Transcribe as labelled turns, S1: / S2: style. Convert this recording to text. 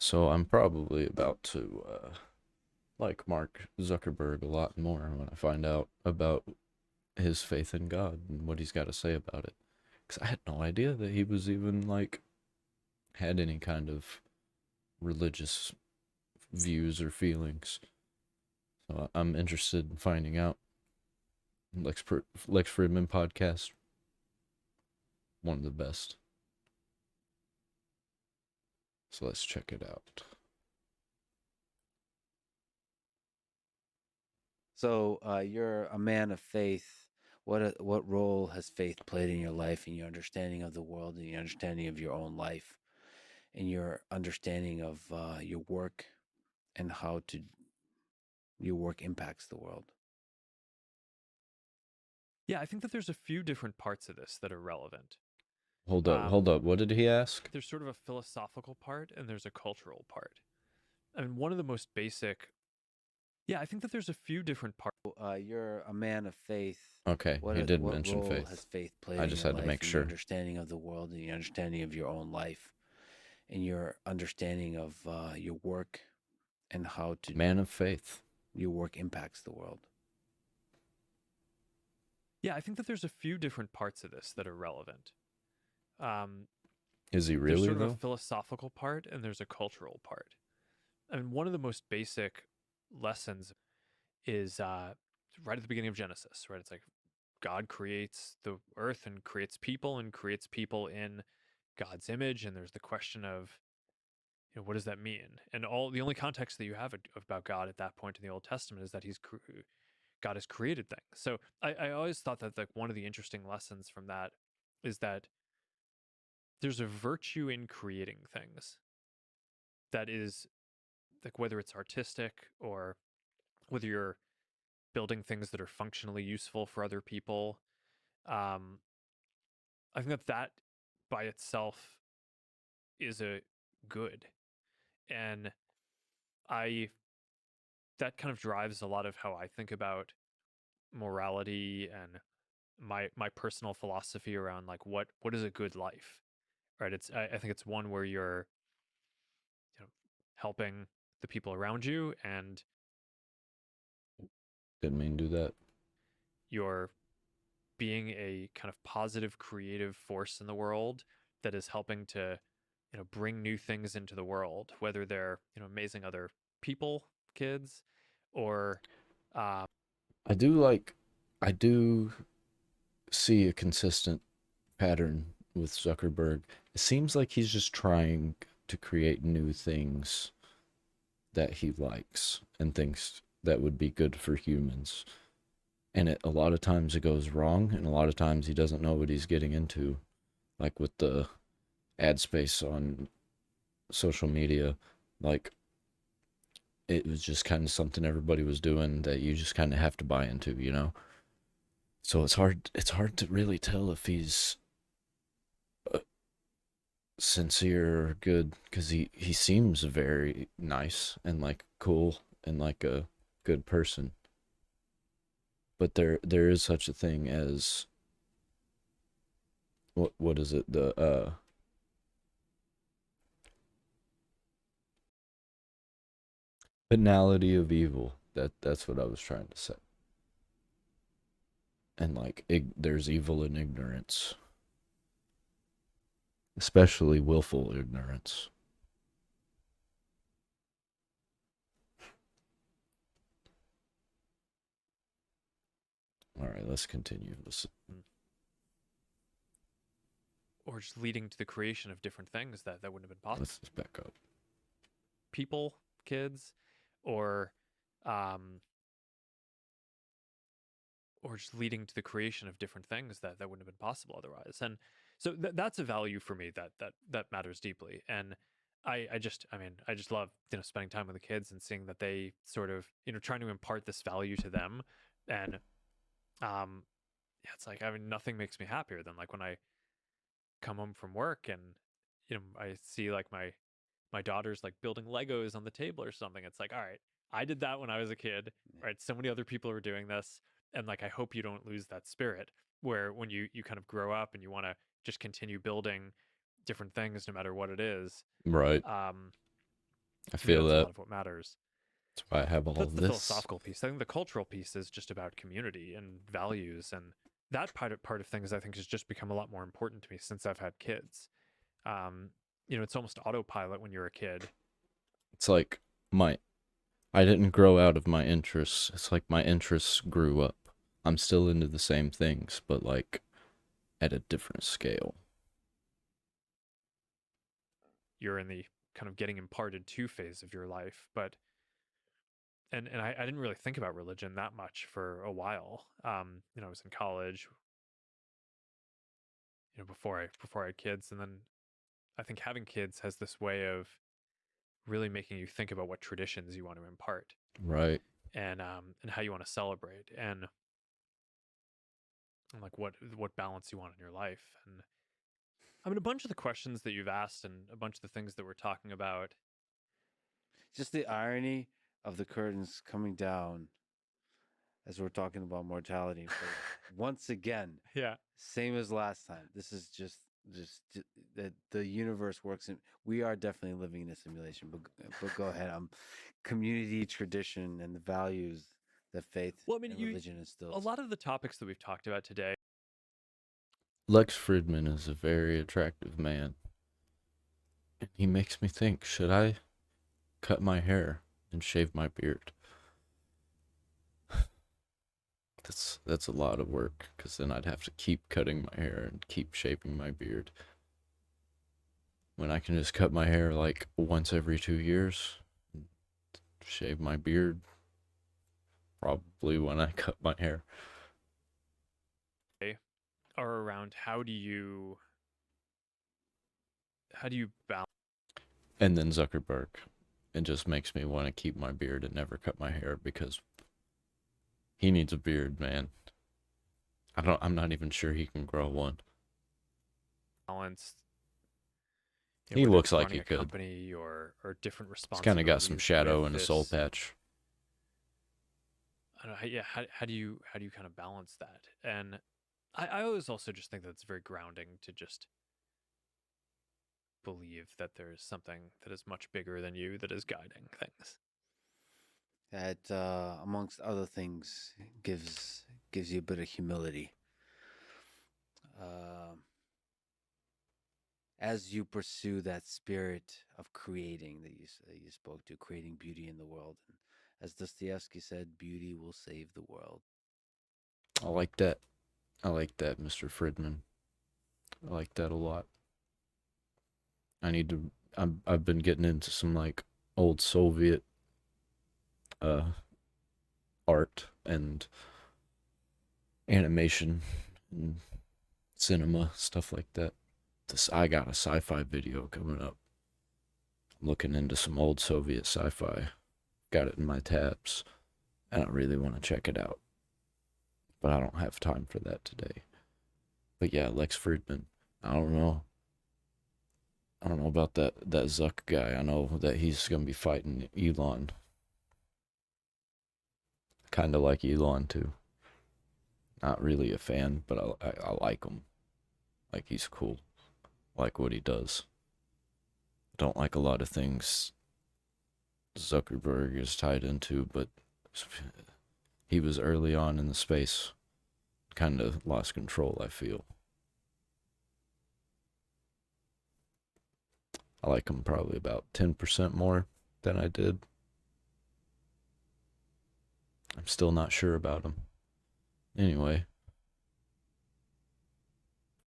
S1: So I'm probably about to like Mark Zuckerberg a lot more when I find out about his faith in God and what he's got to say about it. Because I had no idea that he was even like had any kind of religious views or feelings. So I'm interested in finding out. Lex Fridman Podcast, one of the best. So let's check it out.
S2: So you're a man of faith. What role has faith played in your life, in your understanding of the world, and your understanding of your own life, and your understanding of your work and how to your work impacts the world?
S3: Yeah, I think that there's a few different parts of this that are relevant.
S1: Hold up. What did he ask?
S3: There's sort of a philosophical part and there's a cultural part. I mean, one of the most basic. Yeah, I think that there's a few different parts.
S2: You're a man of faith.
S1: Okay, he did
S2: What
S1: mention
S2: role has
S1: faith.
S2: faith played
S1: I
S2: in
S1: just
S2: your
S1: had to
S2: life,
S1: make
S2: in your
S1: sure.
S2: understanding of the world, and your understanding of your own life, and your understanding of your work and how to
S1: Man of faith.
S2: your work impacts the world?
S3: Yeah, I think that there's a few different parts of this that are relevant. Um,
S1: Is he
S3: there's
S1: really
S3: sort of a
S1: though?
S3: philosophical part and there's a cultural part. I mean, one of the most basic lessons is right at the beginning of Genesis, right? It's like God creates the earth and creates people in God's image. And there's the question of, what does that mean? And the only context that you have about God at that point in the Old Testament is that God has created things. So I always thought that like one of the interesting lessons from that is that there's a virtue in creating things that is like whether it's artistic or whether you're building things that are functionally useful for other people. Um, I think that by itself is a good, and I that kind of drives a lot of how I think about morality and my personal philosophy around like what is a good life, right? I think it's one where you're helping the people around you and
S1: Didn't mean to do that.
S3: you're being a kind of positive creative force in the world that is helping to bring new things into the world, whether they're amazing other people, kids, or uh,
S1: I do like I do see a consistent pattern with Zuckerberg. It seems like he's just trying to create new things that he likes and thinks that would be good for humans. And a lot of times it goes wrong, and a lot of times he doesn't know what he's getting into. Like with the ad space on social media, like it was just kind of something everybody was doing that you just kind of have to buy into, you know? So it's hard to really tell if he's uh, sincere or good because he seems very nice and like cool and like a good person. But there is such a thing as what is it, the banality of evil. That's what I was trying to say. And like there's evil in ignorance, especially willful ignorance. All right, let's continue.
S3: or just leading to the creation of different things that wouldn't have been possible.
S1: Let's just back up.
S3: People, kids, or um, or just leading to the creation of different things that wouldn't have been possible otherwise. And so that's a value for me that matters deeply. And I just love spending time with the kids and seeing that they sort of trying to impart this value to them. And yeah, it's like, I mean, nothing makes me happier than like when I come home from work and I see like my daughter's like building Legos on the table or something. It's like, all right, I did that when I was a kid,
S2: Yeah.
S3: right? So many other people are doing this. And like, I hope you don't lose that spirit where when you kind of grow up and you want to just continue building different things no matter what it is.
S1: Right.
S3: Um,
S1: I
S3: To me,
S1: feel
S3: that's a
S1: that.
S3: lot of what matters.
S1: That's why I have all
S3: That's
S1: of
S3: the
S1: this.
S3: philosophical piece. I think the cultural piece is just about community and values, and that part of things I think has just become a lot more important to me since I've had kids. It's almost autopilot when you're a kid.
S1: It's like I didn't grow out of my interests. It's like my interests grew up. I'm still into the same things, but like at a different scale.
S3: You're in the kind of getting imparted to phase of your life, but and I didn't really think about religion that much for a while. I was in college, before I had kids, and then I think having kids has this way of really making you think about what traditions you want to impart,
S1: Right.
S3: and how you want to celebrate, and like what balance you want in your life. And I mean, a bunch of the questions that you've asked and a bunch of the things that we're talking about.
S2: Just the irony of the curtains coming down as we're talking about mortality. But once again,
S3: Yeah.
S2: same as last time. This is just that the universe works in. We are definitely living in a simulation. But go ahead. Community, tradition, and the values that faith
S3: Well, I mean,
S2: and religion instills.
S3: a lot of the topics that we've talked about today.
S1: Lex Fridman is a very attractive man. And he makes me think, should I cut my hair and shave my beard? That's a lot of work, because then I'd have to keep cutting my hair and keep shaving my beard. When I can just cut my hair like once every 2 years, shave my beard probably when I cut my hair.
S3: Are around how do you balance.
S1: And then Zuckerberg. It just makes me want to keep my beard and never cut my hair, because he needs a beard, man. I'm not even sure he can grow one.
S3: Balance.
S1: He
S3: whether
S1: looks
S3: it's
S1: like
S3: running
S1: he
S3: a
S1: could.
S3: company or different
S1: He's
S3: responsibilities.
S1: kind of got some shadow
S3: with
S1: and a
S3: this,
S1: soul patch.
S3: I don't know. Yeah. How do you kind of balance that? And I always also just think that it's very grounding to just believe that there's something that is much bigger than you that is guiding things.
S2: That, amongst other things, gives you a bit of humility. As you pursue that spirit of creating that you spoke to, creating beauty in the world. And as Dostoevsky said, beauty will save the world.
S1: I like that. I like that, Mr. Fridman. I like that a lot. I've been getting into some like old Soviet art and animation and cinema, stuff like that. I got a sci-fi video coming up. I'm looking into some old Soviet sci-fi. Got it in my tabs, and I really want to check it out. But I don't have time for that today. But yeah, Lex Fridman. I don't know about that Zuck guy. I know that he's gonna be fighting Elon. Kind of like Elon too. Not really a fan, but I like him. Like, he's cool. Like what he does. Don't like a lot of things Zuckerberg is tied into, but he was early on in the space. Kind of lost control, I feel. I like him probably about 10% more than I did. I'm still not sure about him. Anyway,